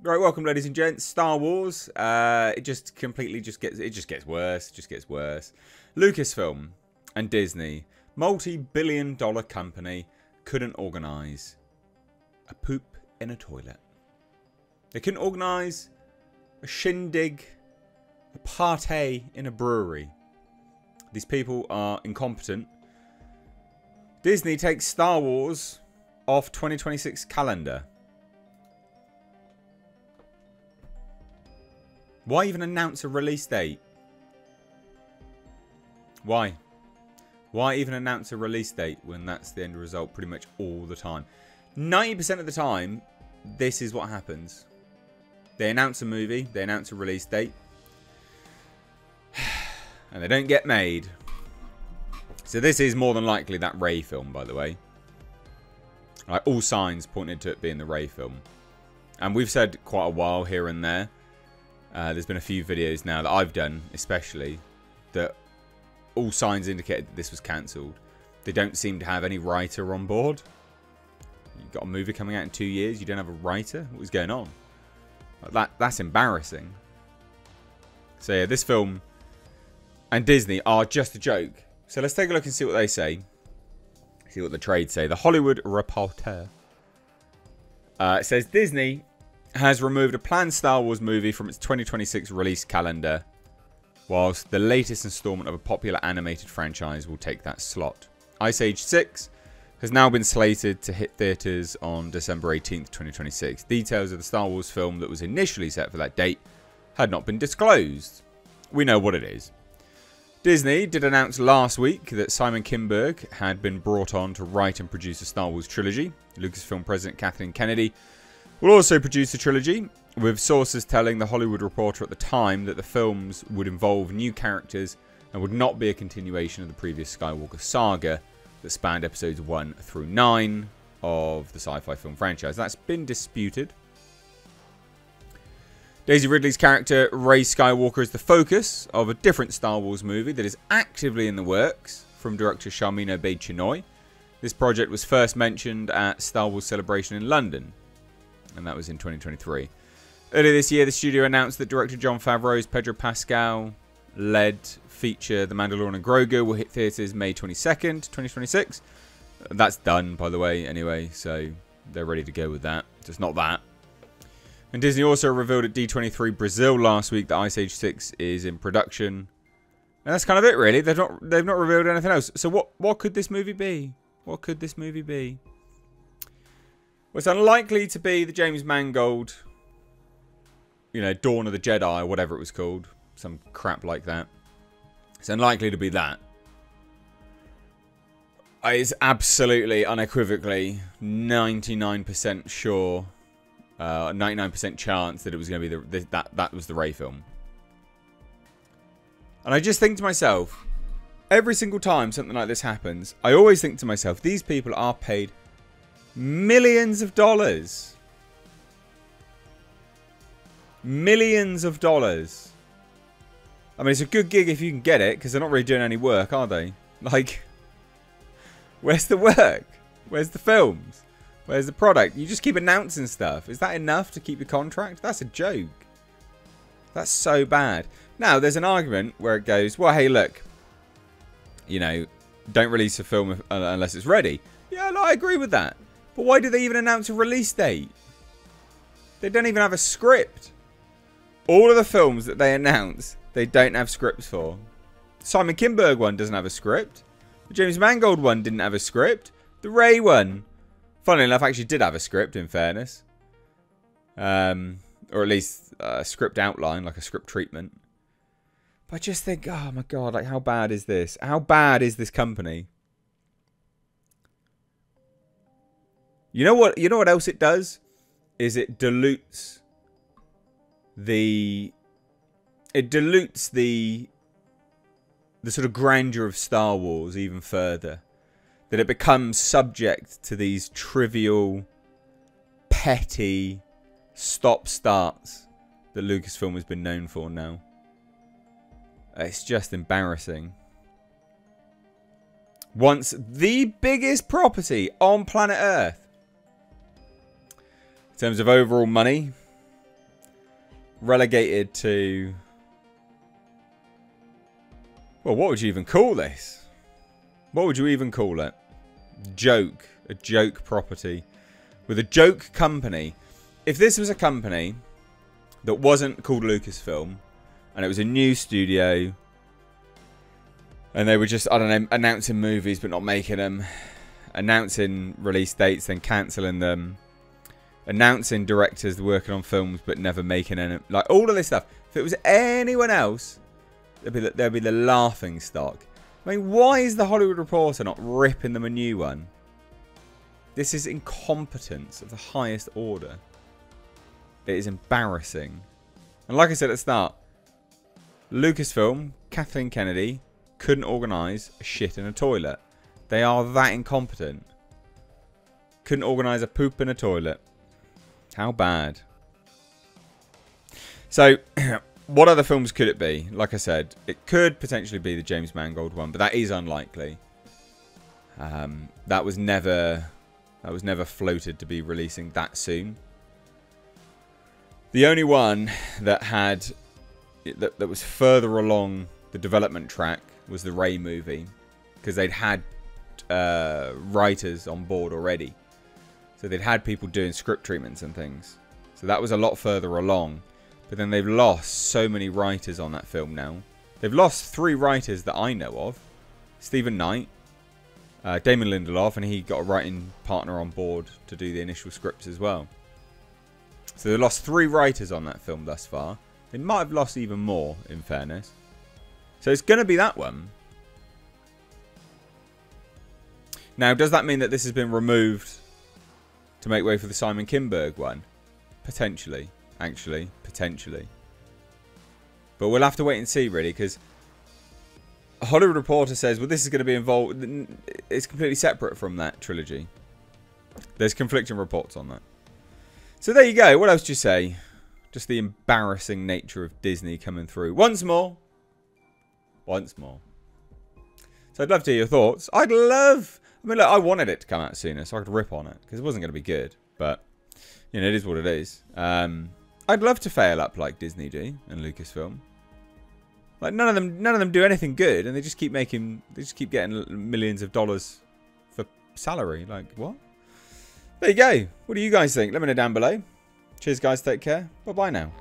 Right, welcome, ladies and gents. Star Wars. It just gets worse. It just gets worse. Lucasfilm and Disney, multi-billion-dollar company, couldn't organise a poop in a toilet. They couldn't organise a shindig, a party in a brewery. These people are incompetent. Disney takes Star Wars off 2026 calendar. Why even announce a release date? Why? Why even announce a release date when that's the end result pretty much all the time? 90% of the time, this is what happens. They announce a movie, they announce a release date, and they don't get made. So this is more than likely that REY film, by the way. Like, all signs pointed to it being the REY film. And we've said quite a while here and there. There's been a few videos now that I've done, especially, that all signs indicated that this was cancelled. They don't seem to have any writer on board. You've got a movie coming out in 2 years, you don't have a writer? What is going on? That's embarrassing. So yeah, this film and Disney are just a joke. So let's take a look and see what they say. See what the trade say. The Hollywood Reporter says Disney has removed a planned Star Wars movie from its 2026 release calendar, whilst the latest installment of a popular animated franchise will take that slot. Ice Age 6 has now been slated to hit theatres on December 18th, 2026. Details of the Star Wars film that was initially set for that date had not been disclosed. We know what it is. Disney did announce last week that Simon Kinberg had been brought on to write and produce a Star Wars trilogy. Lucasfilm President Kathleen Kennedy will also produce the trilogy, with sources telling The Hollywood Reporter at the time that the films would involve new characters and would not be a continuation of the previous Skywalker saga that spanned episodes 1 through 9 of the sci-fi film franchise. That's been disputed. Daisy Ridley's character, Rey Skywalker, is the focus of a different Star Wars movie that is actively in the works from director Sharmeen Obaid-Chinoy. This project was first mentioned at Star Wars Celebration in London, and that was in 2023. Earlier this year, the studio announced that director Jon Favreau's Pedro Pascal-led feature The Mandalorian and Grogu will hit theatres May 22nd, 2026. That's done, by the way, anyway, so they're ready to go with that. Just not that. And Disney also revealed at D23 Brazil last week that Ice Age 6 is in production. And that's kind of it, really. They've not revealed anything else. So what could this movie be? What could this movie be? Well, it's unlikely to be the James Mangold, you know, Dawn of the Jedi, or whatever it was called. Some crap like that. It's unlikely to be that. It's absolutely, unequivocally, 99% sure, 99% chance that it was going to be that was the REY film. And I just think to myself, every single time something like this happens, I always think to myself, these people are paid millions of dollars. Millions of dollars. I mean, it's a good gig if you can get it, because they're not really doing any work, are they? Like, where's the work? Where's the films? Where's the product? You just keep announcing stuff. Is that enough to keep your contract? That's a joke. That's so bad. Now, there's an argument where it goes, well, hey, look, you know, don't release a film unless it's ready. Yeah, no, I agree with that. But why do they even announce a release date? They don't even have a script. All of the films that they announce, they don't have scripts for. Simon Kinberg one doesn't have a script. The James Mangold one didn't have a script. The REY one, funnily enough, actually did have a script, in fairness. Or at least a script outline, like a script treatment. But I just think, oh my god, like, how bad is this? How bad is this company? You know what else it does? Is it dilutes the sort of grandeur of Star Wars even further. That it becomes subject to these trivial, petty stop-starts that Lucasfilm has been known for now. It's just embarrassing. Once the biggest property on planet Earth. In terms of overall money, relegated to... Well, what would you even call this? What would you even call it? Joke. A joke property. With a joke company. If this was a company that wasn't called Lucasfilm, and it was a new studio, and they were just, I don't know, announcing movies but not making them, announcing release dates then cancelling them, announcing directors working on films but never making any, like all of this stuff. If it was anyone else, there'd be the laughing stock. I mean, why is the Hollywood Reporter not ripping them a new one? This is incompetence of the highest order. It is embarrassing. And like I said at the start, Lucasfilm, Kathleen Kennedy, couldn't organise a shit in a toilet. They are that incompetent. Couldn't organise a poop in a toilet. How bad. So, what other films could it be? Like I said, it could potentially be the James Mangold one, but that is unlikely. That was never floated to be releasing that soon. The only one that had that was further along the development track was the REY movie, because they'd had writers on board already, so they'd had people doing script treatments and things. So that was a lot further along. But then they've lost so many writers on that film now. They've lost 3 writers that I know of: Stephen Knight, Damon Lindelof, and he got a writing partner on board to do the initial scripts as well. So they lost 3 writers on that film thus far. They might have lost even more, in fairness. So it's going to be that one. Now, does that mean that this has been removed to make way for the Simon Kinberg one? Potentially. Actually, potentially. But we'll have to wait and see, really, because a Hollywood Reporter says, well, this is going to be involved. It's completely separate from that trilogy. There's conflicting reports on that. So there you go. What else do you say? Just the embarrassing nature of Disney coming through once more. Once more. So I'd love to hear your thoughts. I mean, look, I wanted it to come out sooner so I could rip on it, because it wasn't going to be good. But, you know, it is what it is. I'd love to fail up like Disney do and Lucasfilm. Like none of them do anything good, and they just keep getting millions of dollars for salary. Like, what? There you go. What do you guys think? Let me know down below. Cheers, guys. Take care. Bye-bye now.